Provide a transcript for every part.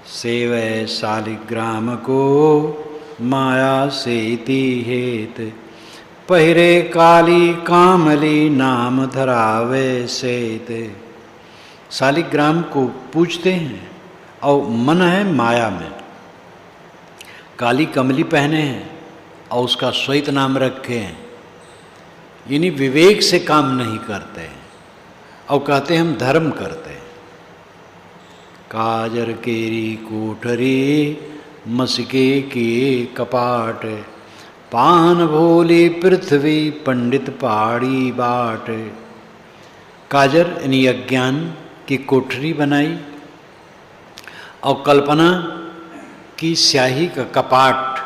सेवै शालिग्राम को माया सेति हेत। पहिरे काली कामली नाम धरावे सेत। शालिग्राम को पूजते हैं और मन है माया में, काली कमली पहने हैं और उसका श्वेत नाम रखे हैं, यानी विवेक से काम नहीं करते हैं और कहते हैं हम धर्म करते हैं। काजर केरी कोठरी मसके के कपाट, पान भोली पृथ्वी पंडित पहाड़ी बाट। काजर यानी अज्ञान की कोठरी बनाई और कल्पना की स्याही का कपाट।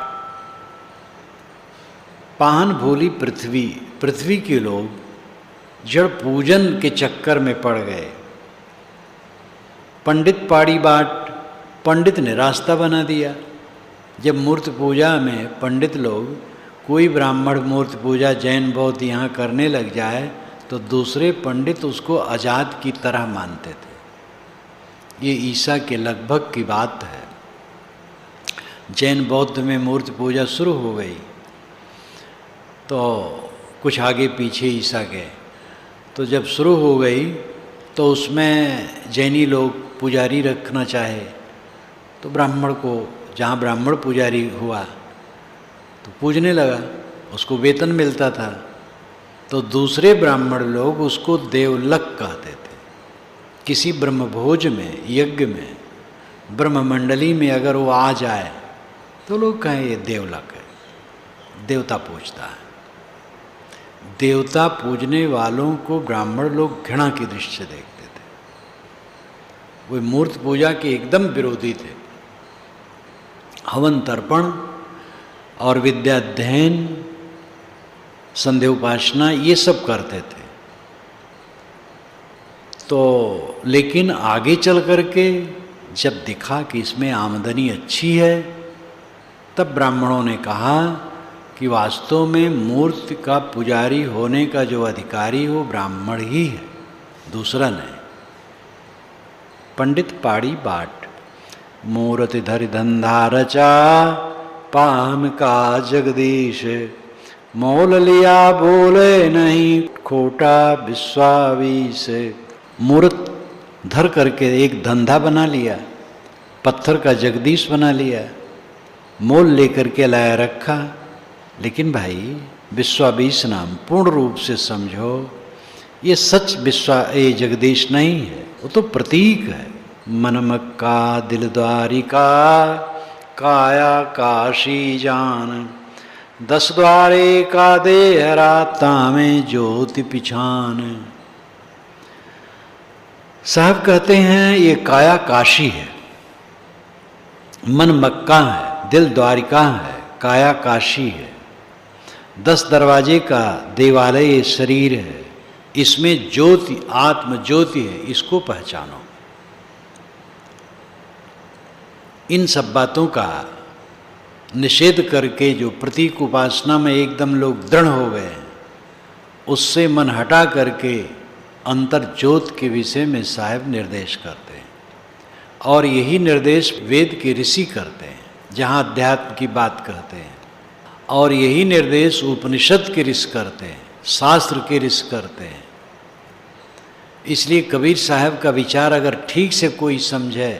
पान भोली पृथ्वी, पृथ्वी के लोग जड़ पूजन के चक्कर में पड़ गए। पंडित पाड़ी बाट, पंडित ने रास्ता बना दिया। जब मूर्त पूजा में पंडित लोग, कोई ब्राह्मण मूर्त पूजा जैन बौद्ध यहाँ करने लग जाए तो दूसरे पंडित उसको अजात की तरह मानते थे। ये ईसा के लगभग की बात है। जैन बौद्ध में मूर्त पूजा शुरू हो गई तो कुछ आगे पीछे ईसा गए, तो जब शुरू हो गई तो उसमें जैनी लोग पुजारी रखना चाहे तो ब्राह्मण को, जहाँ ब्राह्मण पुजारी हुआ तो पूजने लगा, उसको वेतन मिलता था। तो दूसरे ब्राह्मण लोग उसको देवलक कहते थे। किसी ब्रह्मभोज में, यज्ञ में, ब्रह्ममंडली में अगर वो आ जाए तो लोग कहें ये देवलक है, देवता पूजता है। देवता पूजने वालों को ब्राह्मण लोग घृणा की दृष्टि से देखते थे। वे मूर्त पूजा के एकदम विरोधी थे। हवन तर्पण और विद्याध्ययन, संध्या उपासना ये सब करते थे। तो लेकिन आगे चल करके जब दिखा कि इसमें आमदनी अच्छी है, तब ब्राह्मणों ने कहा कि वास्तव में मूर्ति का पुजारी होने का जो अधिकारी वो ब्राह्मण ही है, दूसरा नहीं। पंडित पाड़ी बाट, मूर्ति धरि धंधा रचा, पान का जगदीश। मोल लिया बोले नहीं, खोटा विश्वावीस। मूर्त धर करके एक धंधा बना लिया, पत्थर का जगदीश बना लिया, मोल लेकर के लाया रखा। लेकिन भाई विश्वावीस नाम पूर्ण रूप से समझो, ये सच ये जगदीश नहीं है, वो तो प्रतीक है। मन मक्का दिल द्वारिका, काया काशी जान। 10 द्वारे का देह राता में ज्योति पिछान। साहब कहते हैं ये काया काशी है, मन मक्का है, दिल द्वारिका है, काया काशी है। 10 दरवाजे का देवालय ये शरीर है, इसमें ज्योति, आत्म ज्योति है, इसको पहचानो। इन सब बातों का निषेध करके जो प्रतीक उपासना में एकदम लोग दृढ़ हो गए, उससे मन हटा करके अंतर ज्योत के विषय में साहब निर्देश करते हैं। और यही निर्देश वेद के ऋषि करते हैं, जहाँ अध्यात्म की बात कहते हैं। और यही निर्देश उपनिषद के ऋषि करते हैं, शास्त्र के ऋषि करते हैं। इसलिए कबीर साहब का विचार अगर ठीक से कोई समझे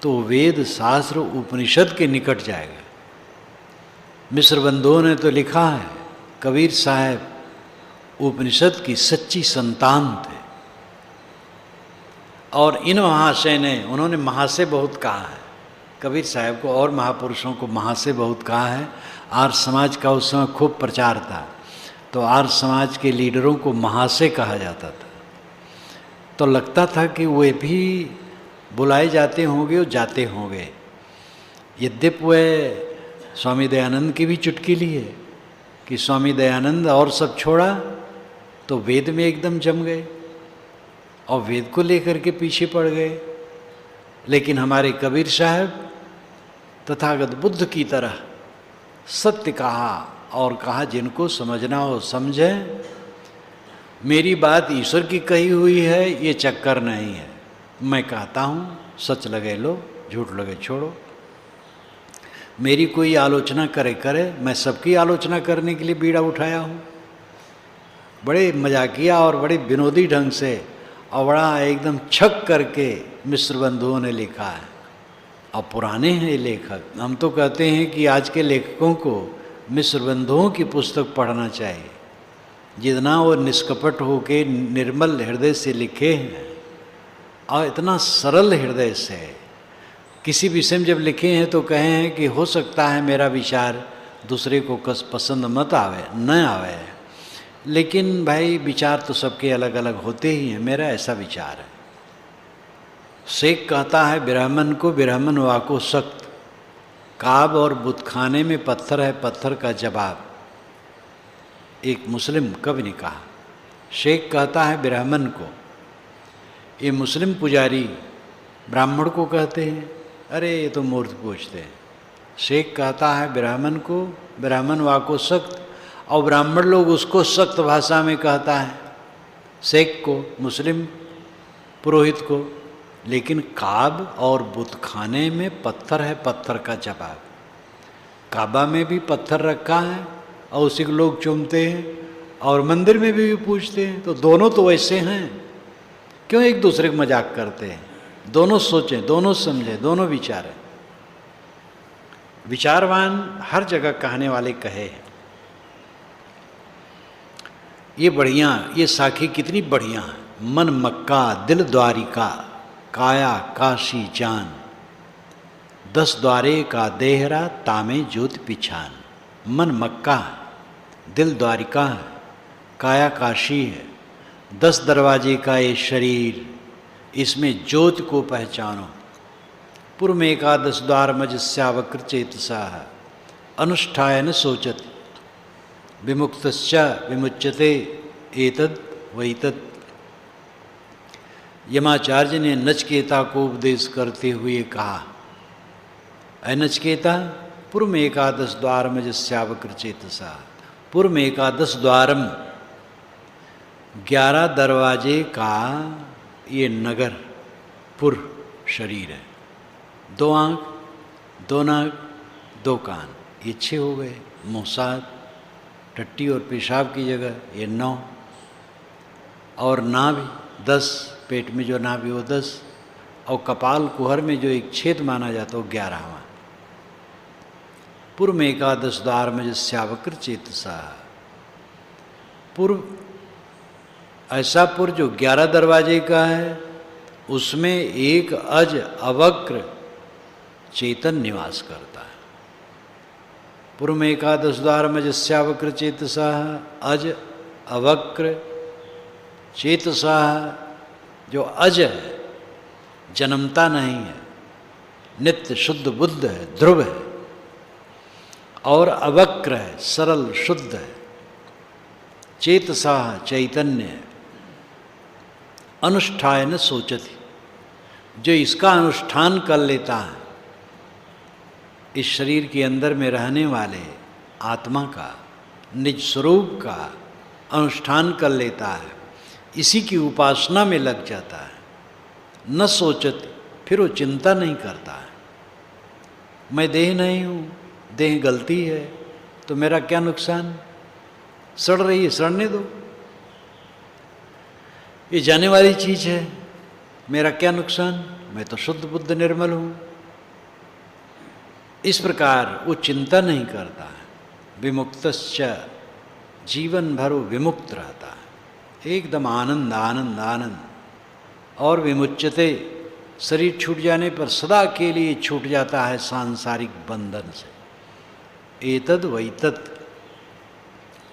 तो वेद शास्त्र उपनिषद के निकट जाएगा। मिश्र बंधुओं ने तो लिखा है, कबीर साहब उपनिषद की सच्ची संतान थे। और इन महाशय ने, उन्होंने महाशय बहुत कहा है कबीर साहब को, और महापुरुषों को महाशय बहुत कहा है। आर्य समाज का उस समय खूब प्रचार था, तो आर्य समाज के लीडरों को महाशय कहा जाता था। तो लगता था कि वे भी बुलाए जाते होंगे और जाते होंगे। यद्यपि वे स्वामी दयानंद की भी चुटकी ली है कि स्वामी दयानंद और सब छोड़ा तो वेद में एकदम जम गए और वेद को लेकर के पीछे पड़ गए। लेकिन हमारे कबीर साहब तथागत बुद्ध की तरह सत्य कहा और कहा जिनको समझना हो समझे। मेरी बात ईश्वर की कही हुई है, ये चक्कर नहीं है। मैं कहता हूँ सच लगे लो, झूठ लगे छोड़ो। मेरी कोई आलोचना करे करे, मैं सबकी आलोचना करने के लिए बीड़ा उठाया हूँ। बड़े मजाकिया और बड़े विनोदी ढंग से और बड़ा एकदम छक करके मिश्र बंधुओं ने लिखा है। और पुराने हैं लेखक, हम तो कहते हैं कि आज के लेखकों को मिश्र बंधुओं की पुस्तक पढ़ना चाहिए। जितना वो निष्कपट होके निर्मल हृदय से लिखे हैं और इतना सरल हृदय से किसी विषय में जब लिखे हैं तो कहे हैं कि हो सकता है मेरा विचार दूसरे को पसंद मत आवे, न आवे, लेकिन भाई विचार तो सबके अलग अलग होते ही हैं। मेरा ऐसा विचार है। शेख कहता है ब्राह्मण को ब्राह्मण वाको सख्त, काब और बुतखाने में पत्थर है पत्थर का जवाब। एक मुस्लिम कवि ने कहा। शेख कहता है ब्राह्मण को, ये मुस्लिम पुजारी ब्राह्मण को कहते हैं, अरे ये तो मूर्ति पूजते हैं। शेख कहता है ब्राह्मण को ब्राह्मण वाको सख्त, और ब्राह्मण लोग उसको सख्त भाषा में कहता है शेख को, मुस्लिम पुरोहित को। लेकिन काब और बुतखाने में पत्थर है पत्थर का जवाब। काबा में भी पत्थर रखा है और उसी को लोग चूमते हैं, और मंदिर में भी पूजते हैं। तो दोनों तो वैसे हैं, क्यों एक दूसरे को मजाक करते हैं? दोनों सोचें, दोनों समझें, दोनों विचारें। विचारवान हर जगह कहने वाले कहे हैं। ये बढ़िया, ये साखी कितनी बढ़िया है। मन मक्का दिल द्वारिका, काया काशी जान, 10 द्वारे का देहरा तामे ज्योति पिछान। मन मक्का है, दिल द्वारिका है, काया काशी है, 10 दरवाजे का ये शरीर, इसमें ज्योति को पहचानो। पूर्व में एकादश द्वार मजस्यावक्र चेतसा, अनुष्ठायन सोचत, विमुक्तश्च विमुच्यते एतद वैतद। यमाचार्य ने नचकेता को उपदेश करते हुए कहा, अय नचकेता, पूर्व में एकादश द्वार मजस्यावक्र चेतसा। पूर्व में एकादश द्वारम, 11 दरवाजे का ये नगर पुर शरीर है। 2 आँख, 2 नाक, 2 कान, ये 6 हो गए। मुँह 7, टट्टी और पेशाब की जगह ये 9, और नाभि 10, पेट में जो नाभि वो 10, और कपाल कुहर में जो एक छेद माना जाता है वो 11वां। पूर्व में एकादश द्वार में जस्यावक्र चेतसा। पूर्व ऐसा पुर जो 11 दरवाजे का है, उसमें एक अज अवक्र चेतन निवास करता है। पूर्व में एकादश द्वार में जस्यावक्र चेतसा, अज अवक्र चेतसा, जो अज है, जन्मता नहीं है, नित्य शुद्ध बुद्ध है, ध्रुव है, और अवक्र है, सरल शुद्ध है, चेतसा चैतन्य है, अनुष्ठान सोचती, जो इसका अनुष्ठान कर लेता है, इस शरीर के अंदर में रहने वाले आत्मा का, निज स्वरूप का अनुष्ठान कर लेता है, इसी की उपासना में लग जाता है। न सोचती, फिर वो चिंता नहीं करता है, मैं देह नहीं हूँ, देह गलती है तो मेरा क्या नुकसान, सड़ रही है सड़ने दो, ये जाने वाली चीज़ है, मेरा क्या नुकसान, मैं तो शुद्ध बुद्ध निर्मल हूँ। इस प्रकार वो चिंता नहीं करता है। विमुक्तश्च, जीवन भर वो विमुक्त रहता है, एकदम आनंद आनंद आनंद। और विमुच्यते, शरीर छूट जाने पर सदा के लिए छूट जाता है सांसारिक बंधन से। एतद वैतद,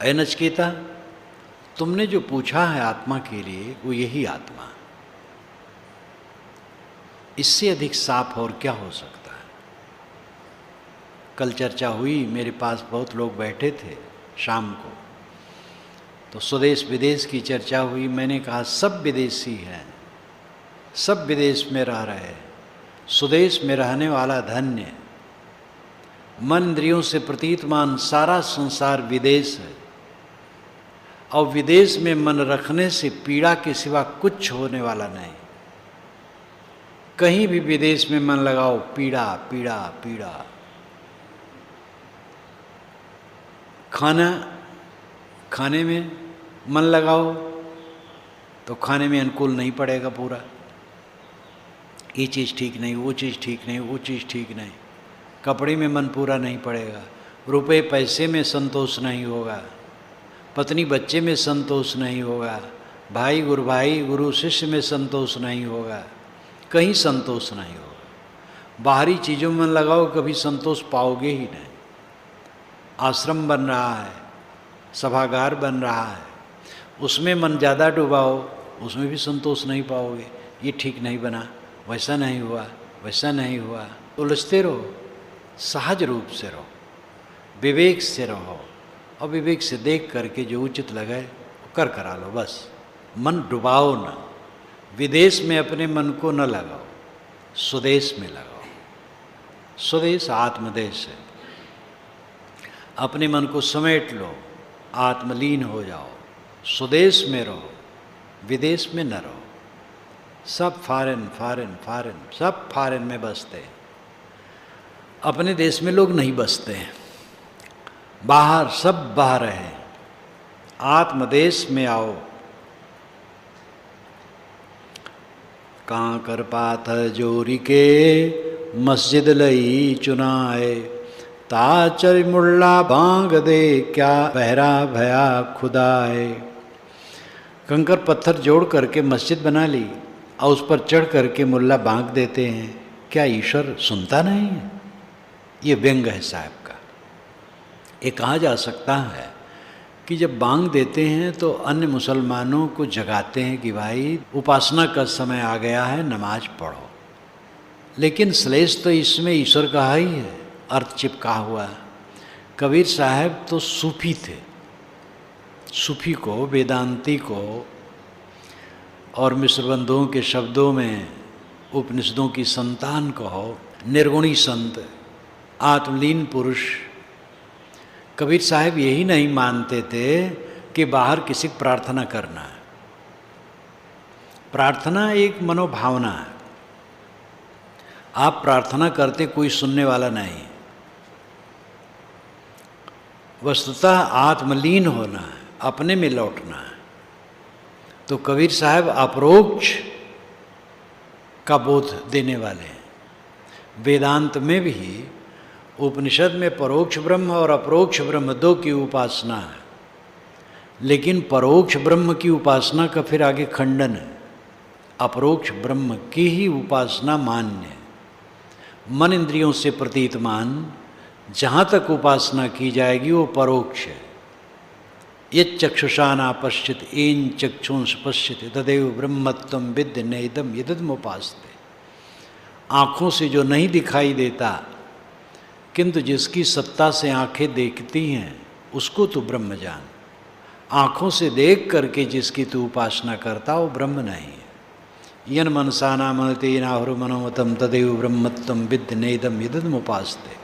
ऐ नचकेता, तुमने जो पूछा है आत्मा के लिए, वो यही आत्मा। इससे अधिक साफ और क्या हो सकता है। कल चर्चा हुई, मेरे पास बहुत लोग बैठे थे शाम को, तो स्वदेश विदेश की चर्चा हुई। मैंने कहा सब विदेशी हैं, सब विदेश में रह रहे हैं, स्वदेश में रहने वाला धन्य। मन इंद्रियों से प्रतीतमान सारा संसार विदेश है, और विदेश में मन रखने से पीड़ा के सिवा कुछ होने वाला नहीं। कहीं भी विदेश में मन लगाओ, पीड़ा पीड़ा पीड़ा। खाने में मन लगाओ तो खाने में अनुकूल नहीं पड़ेगा पूरा। ये चीज़ ठीक नहीं, वो चीज़ ठीक नहीं, वो चीज़ ठीक नहीं। कपड़े में मन पूरा नहीं पड़ेगा, रुपए पैसे में संतोष नहीं होगा, पत्नी बच्चे में संतोष नहीं होगा, भाई गुरु शिष्य में संतोष नहीं होगा, कहीं संतोष नहीं होगा। बाहरी चीज़ों में मन लगाओ, कभी संतोष पाओगे ही नहीं। आश्रम बन रहा है, सभागार बन रहा है, उसमें मन ज़्यादा डुबाओ, उसमें भी संतोष नहीं पाओगे। ये ठीक नहीं बना, वैसा नहीं हुआ, वैसा नहीं हुआ। उलझते रहो, सहज रूप से रहो, विवेक से रहो, और विवेक से देख करके जो उचित लगे कर करा लो। बस मन डुबाओ ना, विदेश में अपने मन को न लगाओ, स्वदेश में लगाओ। स्वदेश आत्मदेश है। अपने मन को समेट लो, आत्मलीन हो जाओ, स्वदेश में रहो, विदेश में न रहो। सब फॉरेन फॉरेन फॉरेन, सब फॉरेन में बसते हैं। अपने देश में लोग नहीं बसते हैं, बाहर सब बाहर है। आत्मदेश में आओ। कांकर पाथर जोरी के मस्जिद लई चुनाए, ताचर मुल्ला बांग दे क्या बहरा भया खुदाए। कंकर पत्थर जोड़ करके मस्जिद बना ली और उस पर चढ़ करके मुल्ला बांग देते हैं, क्या ईश्वर सुनता नहीं है? ये व्यंग है साहब का। ये कहा जा सकता है कि जब बांग देते हैं तो अन्य मुसलमानों को जगाते हैं कि भाई उपासना का समय आ गया है, नमाज पढ़ो। लेकिन श्लेष तो इसमें ईश्वर का ही है, अर्थ चिपका हुआ। कबीर साहब तो सूफी थे। सूफी को, वेदांती को और मिश्र बंधुओं के शब्दों में उपनिषदों की संतान कहो, निर्गुणी संत, आत्मलीन पुरुष। कबीर साहब यही नहीं मानते थे कि बाहर किसी की प्रार्थना करना है। प्रार्थना एक मनोभावना है। आप प्रार्थना करते, कोई सुनने वाला नहीं। वस्तुतः आत्मलीन होना है, अपने में लौटना है। तो कबीर साहब अपरोक्ष का बोध देने वाले हैं। वेदांत में भी, उपनिषद में परोक्ष ब्रह्म और अपरोक्ष ब्रह्म दो की उपासना है। लेकिन परोक्ष ब्रह्म की उपासना का फिर आगे खंडन है। अपरोक्ष ब्रह्म की ही उपासना मान्य है। मन इंद्रियों से प्रतीतमान जहाँ तक उपासना की जाएगी वो परोक्ष है। यच्चक्षुषा न पश्यति येन चक्षुंष पश्यति तदेव ब्रह्मत्वं विद्य नेदम यदमुपास्ते। आँखों से जो नहीं दिखाई देता किंतु जिसकी सत्ता से आँखें देखती हैं उसको तू ब्रह्म जान। आँखों से देख करके जिसकी तू उपासना करता वो ब्रह्म नहीं है। यन मनसा नामते नाहुर मनोमतम तदेव ब्रह्मत्वं विद्य नेदम यदमुपास्ते।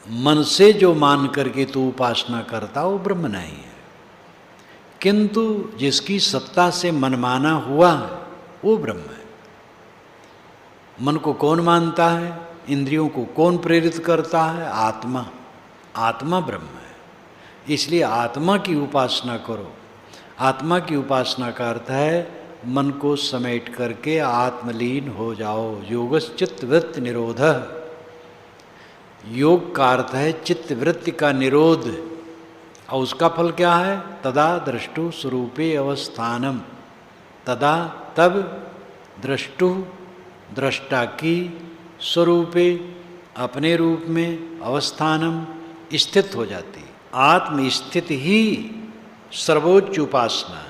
मन से जो मान करके तू उपासना करता वो ब्रह्म नहीं है। किंतु जिसकी सत्ता से मनमाना हुआ वो ब्रह्म है। मन को कौन मानता है? इंद्रियों को कौन प्रेरित करता है? आत्मा। आत्मा ब्रह्म है। इसलिए आत्मा की उपासना करो। आत्मा की उपासना का अर्थ है मन को समेट करके आत्मलीन हो जाओ। योगश्चित्त वृत्ति निरोधः। योग का अर्थ है चित्त वृत्ति का निरोध। और उसका फल क्या है? तदा द्रष्टु स्वरूपे अवस्थानम। तदा तब द्रष्टु दृष्टा की स्वरूपे अपने रूप में अवस्थानम स्थित हो जाती। आत्मस्थिति ही सर्वोच्च उपासना।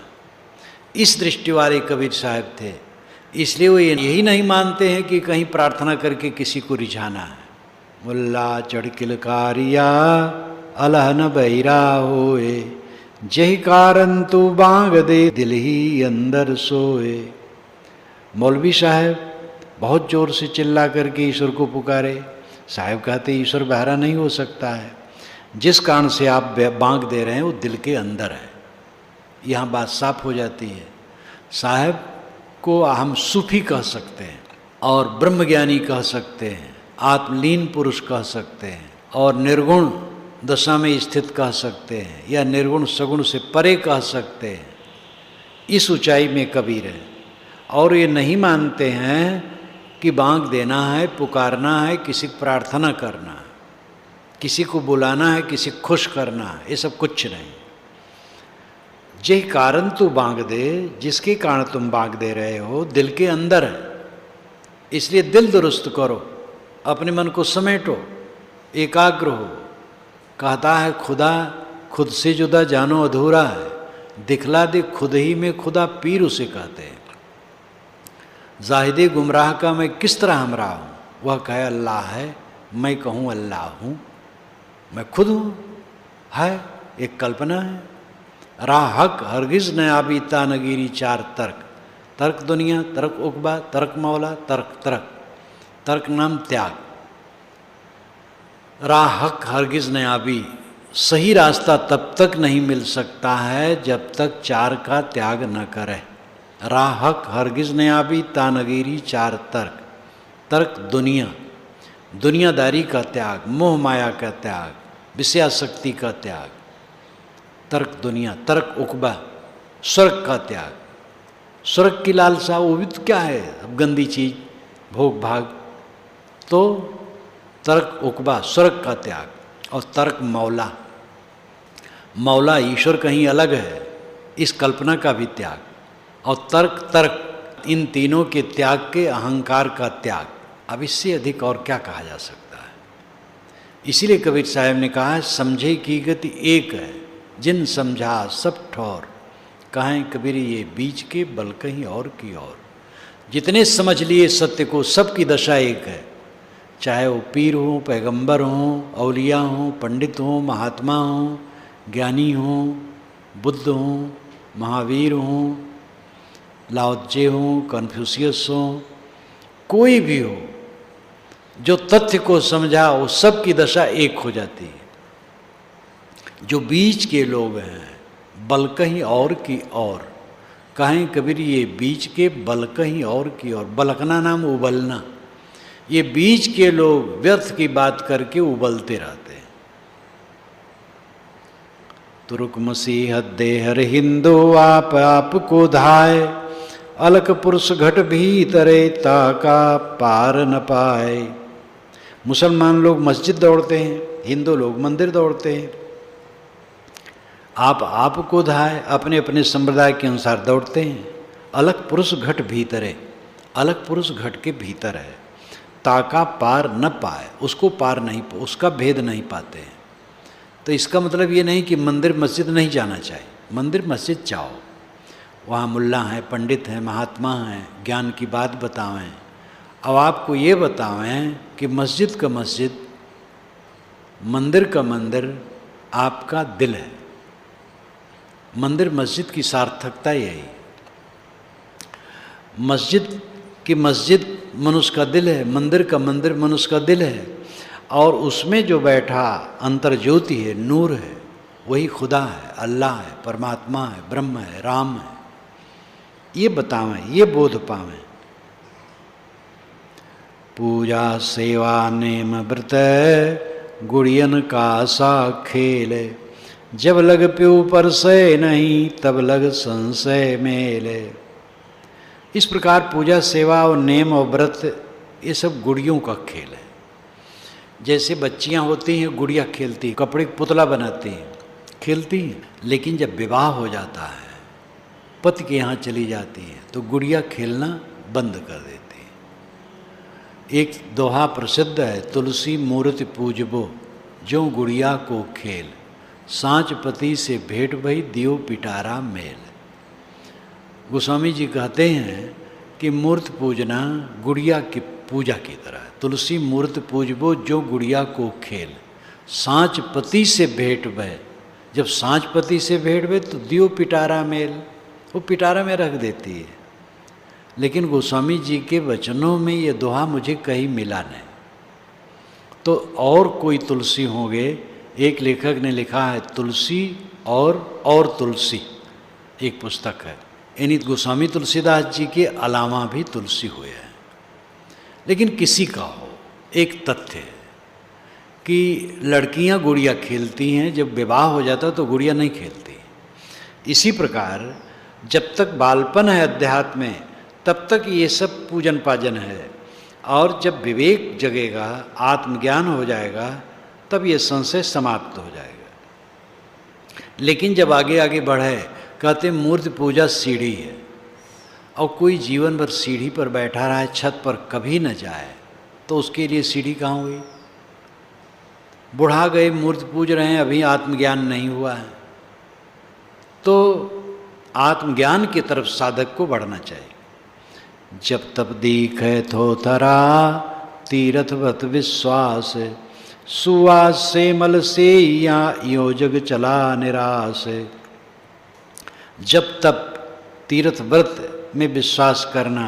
इस दृष्टि वाले कबीर साहब थे। इसलिए वो यही नहीं मानते हैं कि कहीं प्रार्थना करके किसी को रिझाना है। मुल्ला चढ़ किलकारिया अलहन बहिरा होए, जही कारण तू बांग दे दिल ही अंदर सोए। मौलवी साहब बहुत जोर से चिल्ला करके ईश्वर को पुकारे। साहब कहते ईश्वर बहरा नहीं हो सकता है। जिस कारण से आप बांग दे रहे हैं वो दिल के अंदर है। यहाँ बात साफ हो जाती है। साहब को हम सूफी कह सकते हैं और ब्रह्मज्ञानी कह सकते हैं, आत्मलीन पुरुष कह सकते हैं, और निर्गुण दशा में स्थित कह सकते हैं, या निर्गुण सगुण से परे कह सकते हैं। इस ऊंचाई में कबीर है। और ये नहीं मानते हैं कि बांग देना है, पुकारना है, किसी की प्रार्थना करना है, किसी को बुलाना है, किसी को खुश करना है, ये सब कुछ नहीं। जे कारण तू बांग दे, जिसके कारण तुम बांग दे रहे हो दिल के अंदर है, इसलिए दिल दुरुस्त करो, अपने मन को समेटो, एकाग्र हो। कहता है खुदा खुद से जुदा जानो अधूरा है, दिखला दे खुद ही में खुदा, पीर उसे कहते हैं। जाहिदे गुमराह का मैं किस तरह हमरा हूँ, वह कहे अल्लाह है, मैं कहूँ अल्लाह हूँ, मैं खुद हूँ, है एक कल्पना है। राह हक हरगिज न आबी तानगीरी चार तर्क, तर्क दुनिया, तर्क उकबा, तर्क मौला, तर्क तर्क, तर्क नाम त्याग। राह हक हरगिज न आबी, सही रास्ता तब तक नहीं मिल सकता है जब तक चार का त्याग न करे। राह हक हरगिज न आबी तानगीरी चार तर्क, तर्क दुनिया, दुनियादारी का त्याग, मोह माया का त्याग, विषयाशक्ति का त्याग, तर्क दुनिया, तर्क उकबा, स्वर्ग का त्याग। स्वर्ग की लालसा वो भी तो क्या है, अब गंदी चीज, भोग भाग। तो तर्क उकबा, स्वर्ग का त्याग, और तर्क मौला, मौला ईश्वर कहीं अलग है, इस कल्पना का भी त्याग। और तर्क तर्क, इन तीनों के त्याग के अहंकार का त्याग। अब इससे अधिक और क्या कहा जा सकता है। इसीलिए कबीर साहब ने कहा समझे की गति एक है, जिन समझा सब ठौर, कहें कबीर ये बीच के बल कहीं और की और। जितने समझ लिए सत्य को, सबकी दशा एक है, चाहे वो पीर हो, पैगंबर हो, औलिया हो, पंडित हो, महात्मा हो, ज्ञानी हो, बुद्ध हो, महावीर हो, लाओत्जे हो, कन्फ्यूशियस हो, कोई भी हो, जो तथ्य को समझा वो सबकी दशा एक हो जाती है। जो बीच के लोग हैं, बल कहीं और की और, कहें कबीर ये बीच के बल कहीं और की और। बलकना नाम उबलना, ये बीच के लोग व्यर्थ की बात करके उबलते रहते हैं। तुरुक मसीहत देहर हिंदू आप को धाय, अलक पुरुष घट भीतरे ताका पार न पाए। मुसलमान लोग मस्जिद दौड़ते हैं, हिंदू लोग मंदिर दौड़ते हैं। आप को धाय, अपने अपने संप्रदाय के अनुसार दौड़ते हैं। अलग पुरुष घट भीतर है, अलग पुरुष घट के भीतर है, ताका पार न पाए, उसको पार नहीं, उसका भेद नहीं पाते हैं। तो इसका मतलब ये नहीं कि मंदिर मस्जिद नहीं जाना चाहिए, मंदिर मस्जिद जाओ, वहाँ मुल्ला हैं, पंडित हैं, महात्मा हैं, ज्ञान की बात बतावें। अब आपको ये बतावें कि मस्जिद का मस्जिद, मंदिर का मंदिर आपका दिल है। मंदिर मस्जिद की सार्थकता यही, मस्जिद की मस्जिद मनुष्य का दिल है, मंदिर का मंदिर मनुष्य का दिल है, और उसमें जो बैठा अंतर ज्योति है, नूर है, वही खुदा है, अल्लाह है, परमात्मा है, ब्रह्म है, राम है। ये बतावें, ये बोध पावें। पूजा सेवा नेम व्रत गुड़ियन का सा खेल, जब लग प्यू पर से नहीं तब लग संशय मेले। इस प्रकार पूजा सेवा और नेम और व्रत ये सब गुड़ियों का खेल है। जैसे बच्चियां होती हैं, गुड़िया खेलती हैं, कपड़े का पुतला बनाती हैं, खेलती हैं, लेकिन जब विवाह हो जाता है, पति के यहाँ चली जाती हैं, तो गुड़िया खेलना बंद कर देती है। एक दोहा प्रसिद्ध है, तुलसी मूर्ति पूजबो जो गुड़िया को खेल, सांच पति से भेंट भई दियो पिटारा मेल। गोस्वामी जी कहते हैं कि मूर्ति पूजना गुड़िया की पूजा की तरह है। तुलसी मूर्ति पूजबो जो गुड़िया को खेल, सांच पति से भेंट भय, जब सांच पति से भेंट भय तो दियो पिटारा मेल, वो पिटारा में रख देती है। लेकिन गोस्वामी जी के वचनों में ये दोहा मुझे कहीं मिला नहीं। तो और कोई तुलसी होंगे, एक लेखक ने लिखा है तुलसी और तुलसी, एक पुस्तक है, यानी गोस्वामी तुलसीदास जी के अलावा भी तुलसी हुए हैं। लेकिन किसी का हो। एक तथ्य है कि लड़कियां गुड़िया खेलती हैं, जब विवाह हो जाता है तो गुड़िया नहीं खेलती। इसी प्रकार जब तक बालपन है अध्यात्म में, तब तक ये सब पूजन पाजन है, और जब विवेक जगेगा, आत्मज्ञान हो जाएगा, तब ये संशय समाप्त हो जाएगा। लेकिन जब आगे आगे बढ़े, कहते मूर्ति पूजा सीढ़ी है, और कोई जीवन भर सीढ़ी पर बैठा रहा है, छत पर कभी न जाए, तो उसके लिए सीढ़ी कहाँ हुई? बुढ़ा गए, मूर्ति पूज रहे हैं, अभी आत्मज्ञान नहीं हुआ है। तो आत्मज्ञान की तरफ साधक को बढ़ना चाहिए। जब तब दीखे थोथरा तीरथवत विश्वास, सुवास से मल से या यो जग चला निराश। जब तब तीर्थ व्रत में विश्वास करना,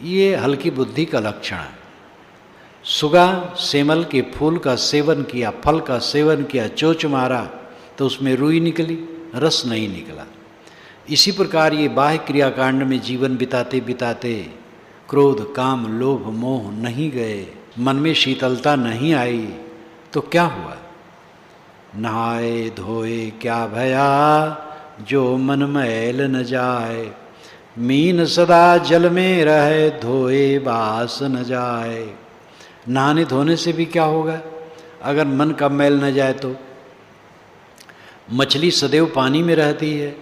ये हल्की बुद्धि का लक्षण है। सुगा सेमल के फूल का सेवन किया, फल का सेवन किया, चोंच मारा तो उसमें रुई निकली, रस नहीं निकला। इसी प्रकार ये बाह्य क्रियाकांड में जीवन बिताते बिताते क्रोध, काम, लोभ, मोह नहीं गए, मन में शीतलता नहीं आई, तो क्या हुआ? नहाए धोए क्या भया, जो मन मैल न जाए। मीन सदा जल में रहे, धोए बास न जाए। नहाने धोने से भी क्या होगा अगर मन का मैल न जाए तो? मछली सदैव पानी में रहती है,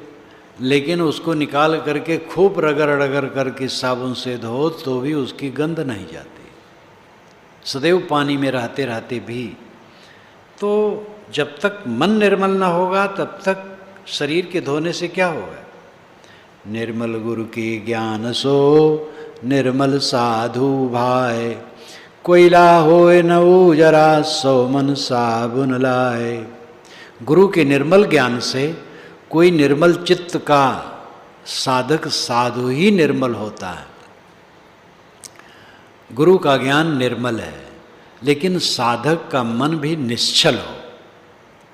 लेकिन उसको निकाल करके खूब रगड़ रगड़ करके साबुन से धो तो भी उसकी गंध नहीं जाती, सदैव पानी में रहते रहते भी। तो जब तक मन निर्मल न होगा तब तक शरीर के धोने से क्या होगा? निर्मल गुरु के ज्ञान सो निर्मल साधु भाए, कोयला होए न उजरा सो मन साबुन लाए। गुरु के निर्मल ज्ञान से कोई निर्मल चित्त का साधक साधु ही निर्मल होता है। गुरु का ज्ञान निर्मल है, लेकिन साधक का मन भी निश्चल हो,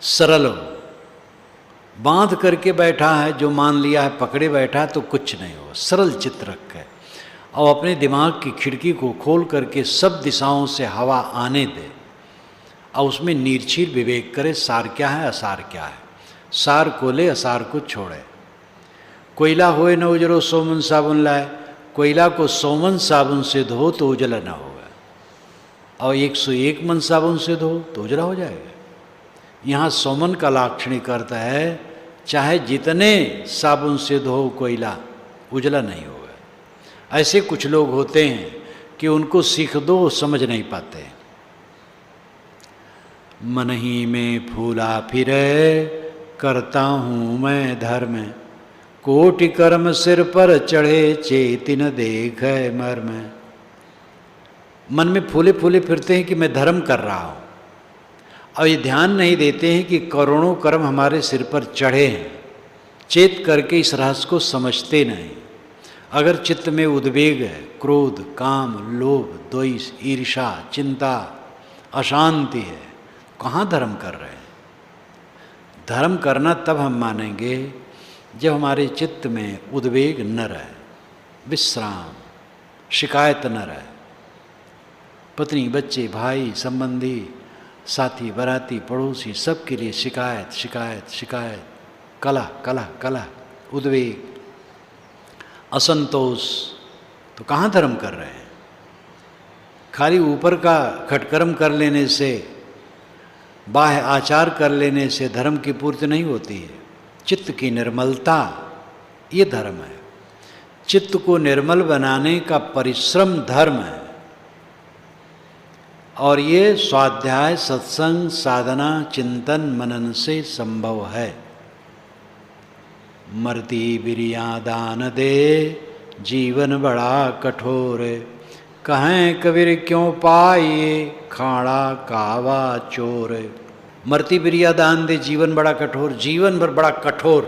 सरल हो। बांध करके बैठा है, जो मान लिया है पकड़े बैठा है, तो कुछ नहीं हो। सरल चित्त रखे और अपने दिमाग की खिड़की को खोल करके सब दिशाओं से हवा आने दे, और उसमें निर्छीर विवेक करे, सार क्या है असार क्या है। सार को ले, असार को छोड़े। कोयला होए न उजरो सोमन साबुन लाए, कोयला को सोमन साबुन से धो तो उजला ना होगा, और 101 मन साबुन से धो तो उजला हो जाएगा। यहाँ सोमन का लाक्षणिक अर्थ है, चाहे जितने साबुन से धो कोयला, उजला नहीं होगा। ऐसे कुछ लोग होते हैं कि उनको सीख दो समझ नहीं पाते। मन ही में फूला फिरे, करता हूँ मैं धर्म, कोटि कर्म सिर पर चढ़े, चेतिन देख मर्म। मन में फूले फूले फिरते हैं कि मैं धर्म कर रहा हूँ, और ये ध्यान नहीं देते हैं कि करोड़ों कर्म हमारे सिर पर चढ़े हैं। चेत करके इस रहस्य को समझते नहीं। अगर चित्त में उद्वेग है, क्रोध, काम, लोभ, द्वेष, ईर्ष्या, चिंता, अशांति है, कहाँ धर्म कर रहे हैं? धर्म करना तब हम मानेंगे जब हमारे चित्त में उद्वेग न रहे, विश्राम, शिकायत न रहे। पत्नी, बच्चे, भाई, संबंधी, साथी, बराती, पड़ोसी, सबके लिए शिकायत शिकायत शिकायत, कलह कलह कलह, उद्वेग, असंतोष, तो कहाँ धर्म कर रहे हैं? खाली ऊपर का खटकर्म कर लेने से, बाह्य आचार कर लेने से धर्म की पूर्ति नहीं होती है। चित्त की निर्मलता ये धर्म है। चित्त को निर्मल बनाने का परिश्रम धर्म है, और ये स्वाध्याय, सत्संग, साधना, चिंतन, मनन से संभव है। मरती बिरिया दान दे, जीवन बड़ा कठोर, कहें कबीर क्यों पाए, खाड़ा कावा चोर। मरती बिरिया दान दे, जीवन बड़ा कठोर, जीवन भर बड़ा कठोर,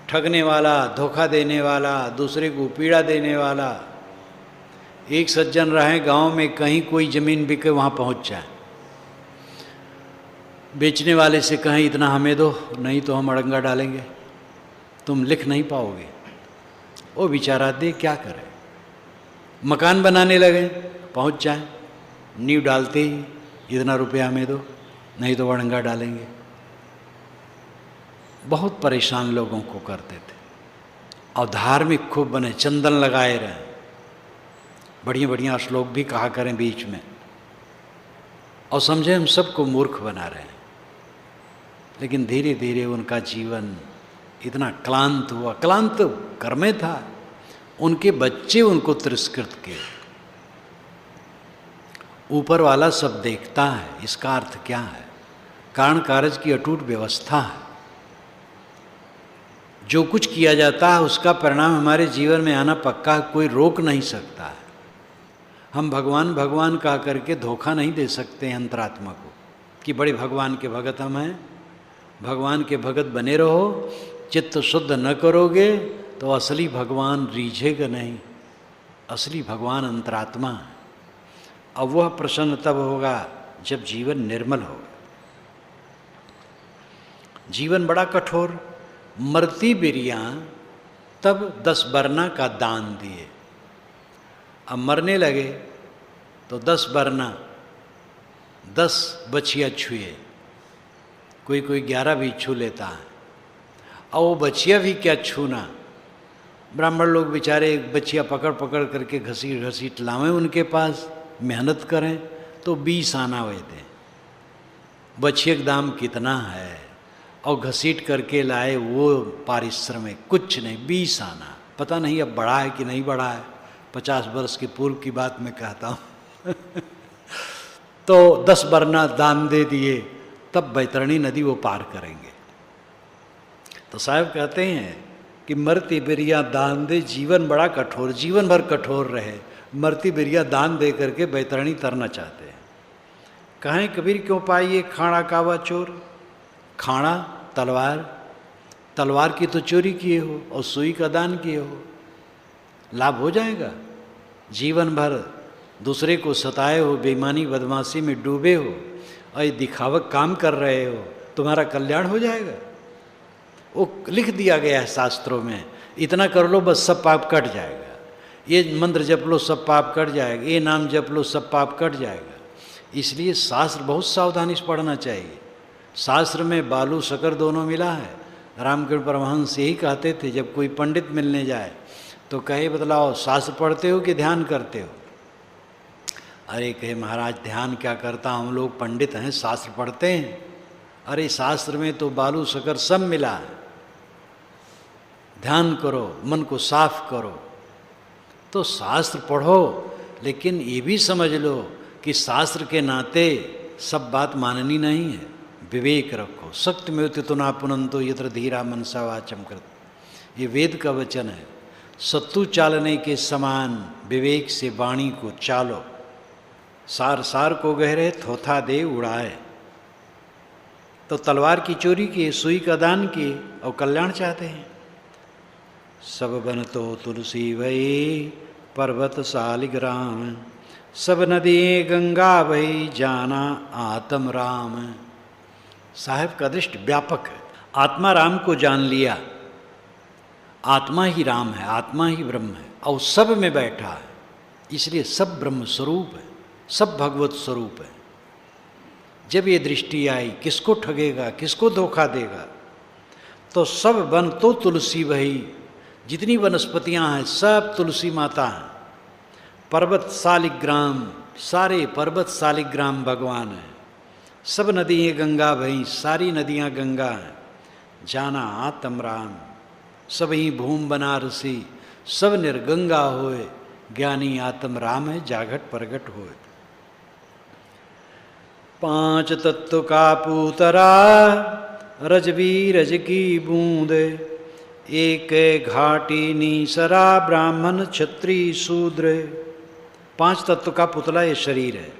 ठगने वाला, धोखा देने वाला, दूसरे को पीड़ा देने वाला। एक सज्जन रहे गांव में, कहीं कोई ज़मीन बिके वहाँ पहुँच जाए, बेचने वाले से कहें इतना हमें दो, नहीं तो हम अड़ंगा डालेंगे, तुम लिख नहीं पाओगे। वो बेचारा दे क्या करे, मकान बनाने लगे, पहुंच जाए, नींव डालते ही इतना रुपया हमें दो, नहीं तो वड़ंगा डालेंगे। बहुत परेशान लोगों को करते थे। और धार्मिक खूब बने, चंदन लगाए रहे, बढ़िया बढ़िया श्लोक भी कहा करें बीच में, और समझे हम सबको मूर्ख बना रहे हैं। लेकिन धीरे धीरे उनका जीवन इतना क्लांत हुआ, क्लांत कर्म में था, उनके बच्चे उनको तिरस्कृत किए। ऊपर वाला सब देखता है, इसका अर्थ क्या है? कारण कारज की अटूट व्यवस्था है। जो कुछ किया जाता है उसका परिणाम हमारे जीवन में आना पक्का है, कोई रोक नहीं सकता है। हम भगवान भगवान कह करके धोखा नहीं दे सकते हैं अंतरात्मा को कि बड़े भगवान के भगत हम हैं। भगवान के भगत बने रहो, चित्त शुद्ध न करोगे तो असली भगवान रीझेगा नहीं। असली भगवान अंतरात्मा है, और वह प्रसन्न तब होगा जब जीवन निर्मल होगा। जीवन बड़ा कठोर, मरती बिरियाँ तब 10 बरना का दान दिए। अब मरने लगे तो 10 बरना 10 बछिया छुए, कोई कोई 11 भी छू लेता है। और वो बछिया भी क्या छूना, ब्राह्मण लोग बेचारे बछिया पकड़ पकड़ करके घसीट घसीट लावें उनके पास, मेहनत करें तो 20 आना हुए थे। बछिया का दाम कितना है, और घसीट करके लाए वो पारिश्रमिक कुछ नहीं, 20 आना। पता नहीं अब बढ़ा है कि नहीं बढ़ा है, 50 वर्ष के पूर्व की बात मैं कहता हूँ। तो 10 बरना दान दे दिए, तब बैतरणी नदी वो पार करेंगे। तो साहब कहते हैं कि मरती बिरिया दान दे, जीवन बड़ा कठोर, जीवन भर कठोर रहे, मरती बिरिया दान दे करके बैतरणी तरना चाहते हैं। कहें कबीर क्यों पाइए खाड़ा कावा चोर। खाड़ा तलवार, तलवार की तो चोरी किए हो और सुई का दान किए हो, लाभ हो जाएगा। जीवन भर दूसरे को सताए हो, बेईमानी बदमाशी में डूबे हो और ये दिखावक काम कर रहे हो, तुम्हारा कल्याण हो जाएगा। वो लिख दिया गया है शास्त्रों में, इतना कर लो बस सब पाप कट जाएगा। ये मंत्र जप लो सब पाप कट जाएगा, ये नाम जप लो सब पाप कट जाएगा। इसलिए शास्त्र बहुत सावधानी से पढ़ना चाहिए। शास्त्र में बालू शकर दोनों मिला है। रामकृष्ण परमहंस यही कहते थे, जब कोई पंडित मिलने जाए तो कहे बतलाओ शास्त्र पढ़ते हो कि ध्यान करते हो। अरे कहे महाराज ध्यान क्या करता, हम लोग पंडित हैं, शास्त्र पढ़ते हैं। अरे शास्त्र में तो बालू शकर सब मिला है, ध्यान करो, मन को साफ करो। तो शास्त्र पढ़ो, लेकिन ये भी समझ लो कि शास्त्र के नाते सब बात माननी नहीं है। विवेक रखो। सत्य में तो ना पुनंतो यत्र धीरा मनसा वाचम कृत, ये वेद का वचन है। सत्तू चालने के समान विवेक से वाणी को चालो। सार सार को गहरे थोथा दे उड़ाए। तो तलवार की चोरी की, सुई का दान किए और कल्याण चाहते हैं। सब बन तो तुलसी वही पर्वत शालिग्राम, सब नदी गंगा वही जाना आत्म राम। साहब का दृष्टि व्यापक है। आत्मा राम को जान लिया, आत्मा ही राम है, आत्मा ही ब्रह्म है और सब में बैठा है। इसलिए सब ब्रह्म स्वरूप है, सब भगवत स्वरूप है। जब ये दृष्टि आई, किसको ठगेगा, किसको धोखा देगा। तो सब वन तो तुलसी वही, जितनी वनस्पतियां हैं सब तुलसी माता हैं। पर्वत शालिग्राम, सारे पर्वत शालिग्राम भगवान है। सब नदियाँ गंगा भई, सारी नदियाँ गंगा हैं। जाना आत्म राम, सब ही भूम बनारसी, सब निर्गंगा होए। ज्ञानी आत्म राम है, जागट प्रगट होए। 5 तत्व का पूतरा, रजबीरज की बूंद, एक घाटी नीसरा, ब्राह्मण क्षत्रिय शूद्र। 5 तत्व का पुतला ये शरीर है।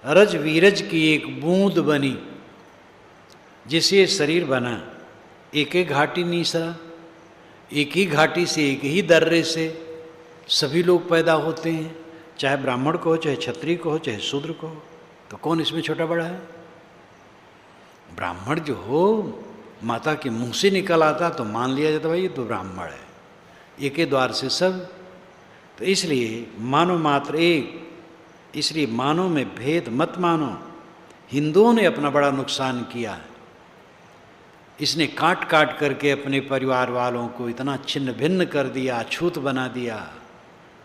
रज वीरज की एक बूंद बनी, जिसे शरीर बना। एक एक घाटी नीसरा, एक ही घाटी से, एक ही दर्रे से सभी लोग पैदा होते हैं, चाहे ब्राह्मण को हो, चाहे क्षत्रिय को हो, चाहे शूद्र को हो। तो कौन इसमें छोटा बड़ा है? ब्राह्मण जो हो, माता के मुंह से निकल आता तो मान लिया जाता भाई ये तो ब्राह्मण है। एक ही द्वार से सब। तो इसलिए मानो मात्र एक, इसलिए मानो में भेद मत मानो। हिंदुओं ने अपना बड़ा नुकसान किया है। इसने काट काट करके अपने परिवार वालों को इतना छिन्न भिन्न कर दिया, अछूत बना दिया,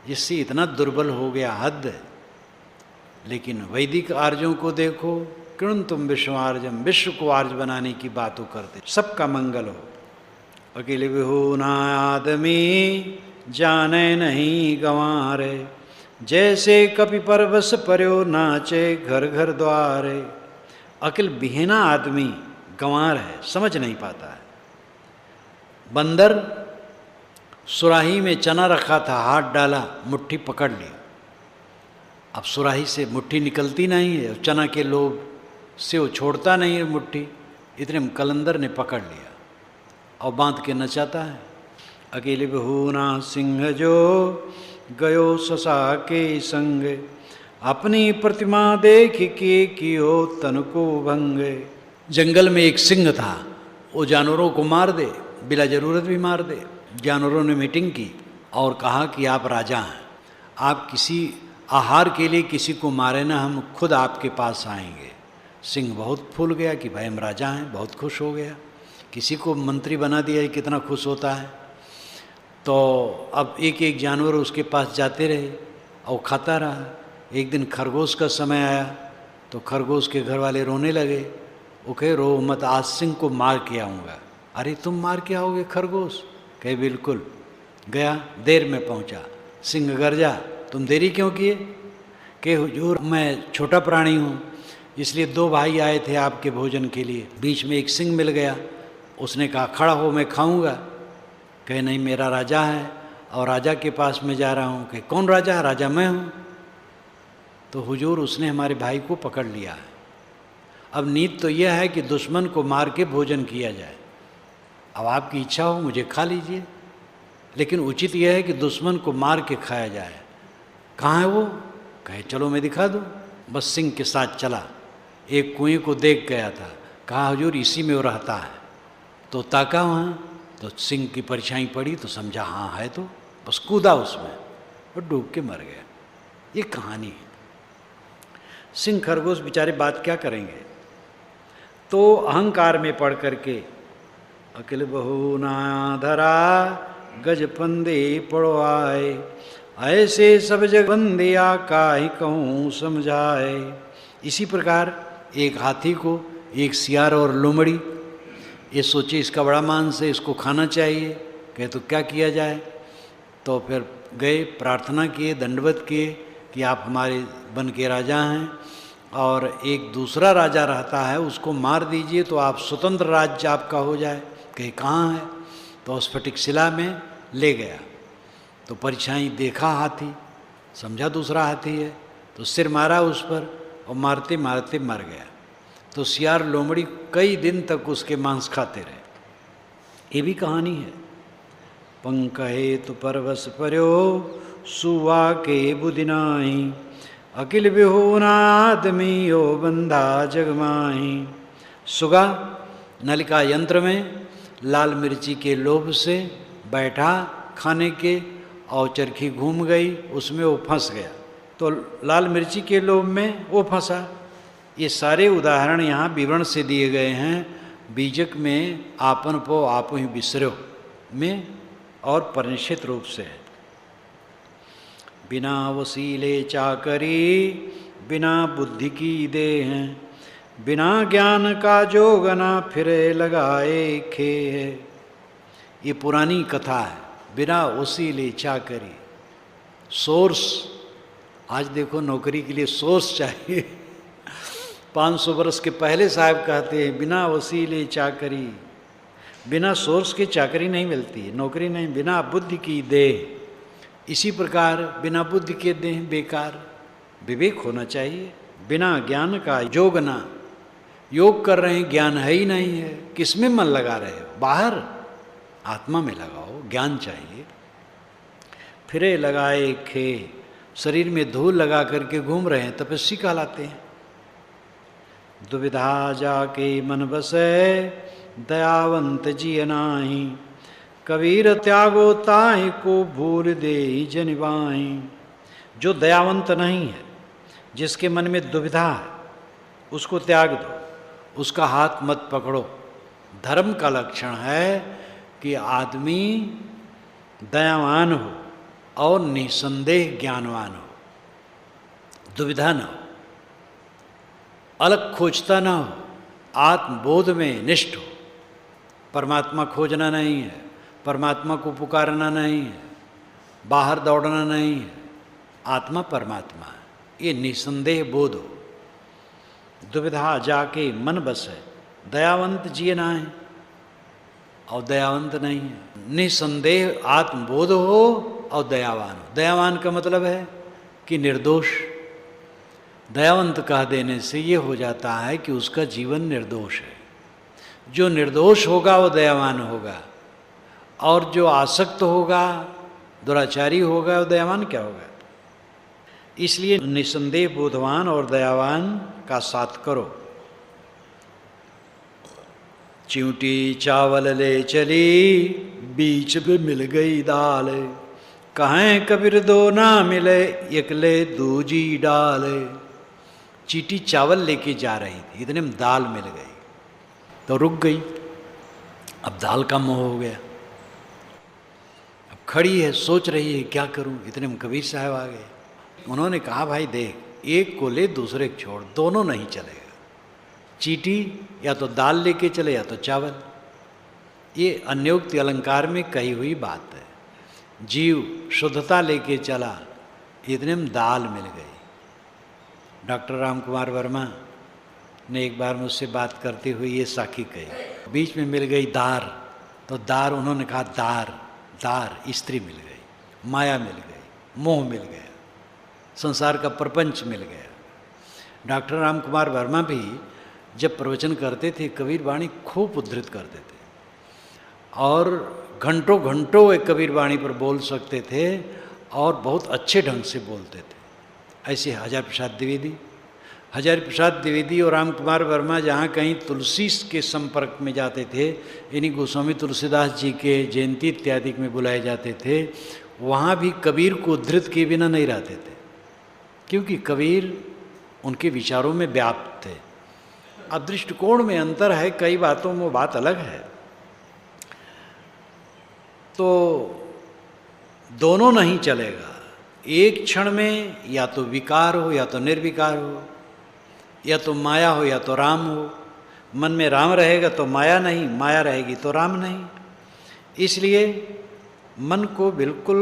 जिससे इतना दुर्बल हो गया, हद। लेकिन वैदिक आर्यों को देखो, किरण तुम विश्वार्जम, विश्व को आर्य बनाने की बातों करते, सबका मंगल हो। अकेले विहोना आदमी जाने नहीं गंवारे, जैसे कपि परवश पर्यो नाचे घर घर द्वारे। अकेले बिहेना आदमी गंवार है, समझ नहीं पाता है। बंदर सुराही में चना रखा था, हाथ डाला, मुट्ठी पकड़ ली। अब सुराही से मुट्ठी निकलती नहीं है, चना के लोभ से वो छोड़ता नहीं है मुट्ठी, इतने में कलंदर ने पकड़ लिया और बांध के नचाता है। अकेले बहूना सिंह जो गयो ससा के संग, अपनी प्रतिमा देख के कियो तन को भंग। जंगल में एक सिंह था, वो जानवरों को मार दे, बिला जरूरत भी मार दे। जानवरों ने मीटिंग की और कहा कि आप राजा हैं, आप किसी आहार के लिए किसी को मारे ना, हम खुद आपके पास आएंगे। सिंह बहुत फूल गया कि भाई हम राजा हैं, बहुत खुश हो गया। किसी को मंत्री बना दिया, कितना खुश होता है। तो अब एक एक जानवर उसके पास जाते रहे और खाता रहा। एक दिन खरगोश का समय आया तो खरगोश के घर वाले रोने लगे। वो कहे रो मत, आज सिंह को मार के आऊँगा। अरे तुम मार के आओगे खरगोश? कहे बिल्कुल। गया, देर में पहुँचा। सिंह गरजा, तुम देरी क्यों किए? कि हुजूर मैं छोटा प्राणी हूँ, इसलिए दो भाई आए थे आपके भोजन के लिए, बीच में एक सिंह मिल गया। उसने कहा खड़ा हो, मैं खाऊंगा। कहे नहीं, मेरा राजा है और राजा के पास में जा रहा हूँ। कहे कौन राजा है? राजा मैं हूँ। तो हुजूर उसने हमारे भाई को पकड़ लिया है। अब नीत तो यह है कि दुश्मन को मार के भोजन किया जाए। अब आपकी इच्छा हो मुझे खा लीजिए, लेकिन उचित यह है कि दुश्मन को मार के खाया जाए। कहाँ है वो? कहे चलो मैं दिखा दूँ। बस सिंह के साथ चला, एक कुएं को देख गया था। कहा हुजूर इसी में वो रहता है। तो ताका वहाँ, तो सिंह की परछाई पड़ी तो समझा हाँ है, तो बस कूदा उसमें और डूब के मर गया। ये कहानी है। सिंह खरगोश बेचारे बात क्या करेंगे। तो अहंकार में पड़ करके अकेले बहु ना धरा गज फंदे पड़ो आए, ऐसे सब जग बंदिया काहि कहूँ समझाए। इसी प्रकार एक हाथी को एक सियार और लोमड़ी, ये सोचे इसका बड़ा मांस है, इसको खाना चाहिए। कहे तो क्या किया जाए? तो फिर गए, प्रार्थना किए, दंडवत किए कि आप हमारे बन के राजा हैं और एक दूसरा राजा रहता है, उसको मार दीजिए तो आप स्वतंत्र राज्य आपका हो जाए। कहे कहाँ है? तो स्फटिक शिला में ले गया। तो परछाई देखा हाथी, समझा दूसरा हाथी है, तो सिर मारा उस पर और मारते मारते मर गया। तो सियार लोमड़ी कई दिन तक उसके मांस खाते रहे। ये भी कहानी है। पंकहे तो परवस पर्यो सुवा के बुदिनाही, अकिल बिहोना आदमी यो बंधा जगमाही। सुगा नलिका यंत्र में लाल मिर्ची के लोभ से बैठा खाने के, और चरखी घूम गई, उसमें वो फंस गया। तो लाल मिर्ची के लोभ में वो फंसा। ये सारे उदाहरण यहाँ विवरण से दिए गए हैं। बीजक में आपन पो आप ही बिसरो में और परिनिश्चित रूप से है। बिना वसीले चाकरी बिना बुद्धि की देह, बिना ज्ञान का जोगना फिरे लगाए खे है। ये पुरानी कथा है। बिना वसीले चाकरी, सोर्स। आज देखो नौकरी के लिए सोर्स चाहिए। 500 वर्ष के पहले साहब कहते हैं बिना वसीले चाकरी, बिना सोर्स के चाकरी नहीं मिलती, नौकरी नहीं। बिना बुद्धि की देह, इसी प्रकार बिना बुद्धि के देह बेकार। विवेक होना चाहिए। बिना ज्ञान का योग ना, योग कर रहे हैं ज्ञान है ही नहीं है, किस में मन लगा रहे हो? बाहर आत्मा में लगाओ, ज्ञान चाहिए। फिरे लगाए खे, शरीर में धूल लगा करके घूम रहे हैं, तपस्वी कहलाते हैं। दुविधा जाके मन बसे, दयावंत जिय नाही, कबीर त्यागो ताहि को भूल दे जनिबाई। जो दयावंत नहीं है, जिसके मन में दुविधा है, उसको त्याग दो, उसका हाथ मत पकड़ो। धर्म का लक्षण है कि आदमी दयावान हो और निसंदेह ज्ञानवान हो, दुविधा न हो, अलग खोजता न हो, आत्मबोध में निष्ठ हो। परमात्मा खोजना नहीं है, परमात्मा को पुकारना नहीं है, बाहर दौड़ना नहीं है, आत्मा परमात्मा है, ये निसंदेह बोध हो। दुविधा जाके मन बस है, दयावंत जिए ना है और दयावंत नहीं है। निसंदेह आत्मबोध हो और दयावान हो। दयावान का मतलब है कि निर्दोष। दयावंत कह देने से ये हो जाता है कि उसका जीवन निर्दोष है। जो निर्दोष होगा वो दयावान होगा, और जो आसक्त होगा, दुराचारी होगा, वो दयावान क्या होगा। इसलिए निसंदेह बोधवान और दयावान का साथ करो। चिंटी चावल ले चली, बीच में मिल गई दाल। कहें कबीर दो ना मिले, एकले दूजी डाल। चींटी चावल लेके जा रही थी, इतने में दाल मिल गई तो रुक गई। अब दाल का मोह हो गया, अब खड़ी है, सोच रही है क्या करूं। इतने में कबीर साहब आ गए। उन्होंने कहा भाई देख, एक को ले दूसरे को छोड़, दोनों नहीं चलेगा। चींटी या तो दाल लेके चले या तो चावल। ये अन्योक्ति अलंकार में कही हुई बात है। जीव शुद्धता लेके चला, इतने में दाल मिल गई। डॉक्टर राम कुमार वर्मा ने एक बार मुझसे बात करते हुए ये साखी कही, बीच में मिल गई दार, तो दार, उन्होंने कहा दार, दार स्त्री मिल गई, माया मिल गई, मोह मिल गया, संसार का प्रपंच मिल गया। डॉक्टर राम कुमार वर्मा भी जब प्रवचन करते थे, कबीर वाणी खूब उद्धृत करते थे और घंटों घंटों वे कबीर वाणी पर बोल सकते थे और बहुत अच्छे ढंग से बोलते थे। ऐसे हजारी प्रसाद द्विवेदी और राम कुमार वर्मा जहाँ कहीं तुलसी के संपर्क में जाते थे, इन्हीं गोस्वामी तुलसीदास जी के जयंती इत्यादि में बुलाए जाते थे, वहाँ भी कबीर को उद्धृत किए बिना नहीं रहते थे, क्योंकि कबीर उनके विचारों में व्याप्त थे। अब दृष्टिकोण में अंतर है, कई बातों में बात अलग है। तो दोनों नहीं चलेगा। एक क्षण में या तो विकार हो या तो निर्विकार हो, या तो माया हो या तो राम हो। मन में राम रहेगा तो माया नहीं, माया रहेगी तो राम नहीं। इसलिए मन को बिल्कुल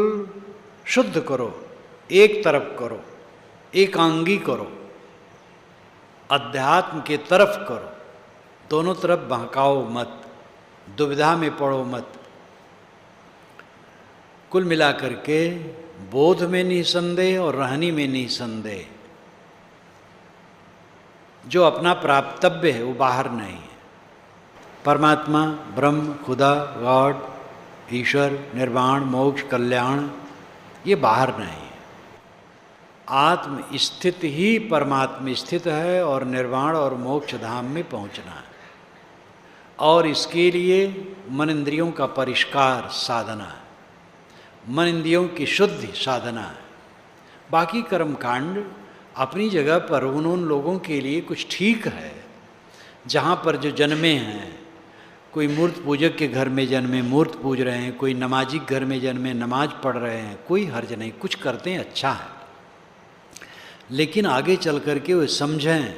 शुद्ध करो, एक तरफ करो, एकांगी करो, अध्यात्म के तरफ करो। दोनों तरफ बहकाओ मत, दुविधा में पड़ो मत। कुल मिलाकर के बोध में निसंदेह और रहनी में निसंदेह। जो अपना प्राप्तव्य है वो बाहर नहीं है। परमात्मा, ब्रह्म, खुदा, गॉड, ईश्वर, निर्वाण, मोक्ष, कल्याण, ये बाहर नहीं है। आत्म स्थित ही परमात्मा स्थित है और निर्वाण और मोक्ष धाम में पहुंचना है। और इसके लिए मन इंद्रियों का परिष्कार साधना है, मन इंद्रियों की शुद्धि साधना है। बाकी कर्मकांड अपनी जगह पर उन लोगों के लिए कुछ ठीक है जहाँ पर जो जन्मे हैं। कोई मूर्त पूजक के घर में जन्मे, मूर्त पूज रहे हैं, कोई नमाजी घर में जन्मे, नमाज पढ़ रहे हैं, कोई हर्ज नहीं, कुछ करते हैं, अच्छा है। लेकिन आगे चल कर के वे समझें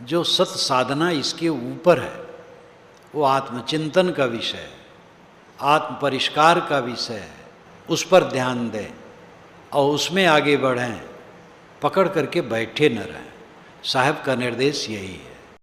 जो सत साधना इसके ऊपर है, वो आत्मचिंतन का विषय है, आत्म परिष्कार का विषय है, उस पर ध्यान दें और उसमें आगे बढ़ें, पकड़ करके बैठे न रहें। साहब का निर्देश यही है।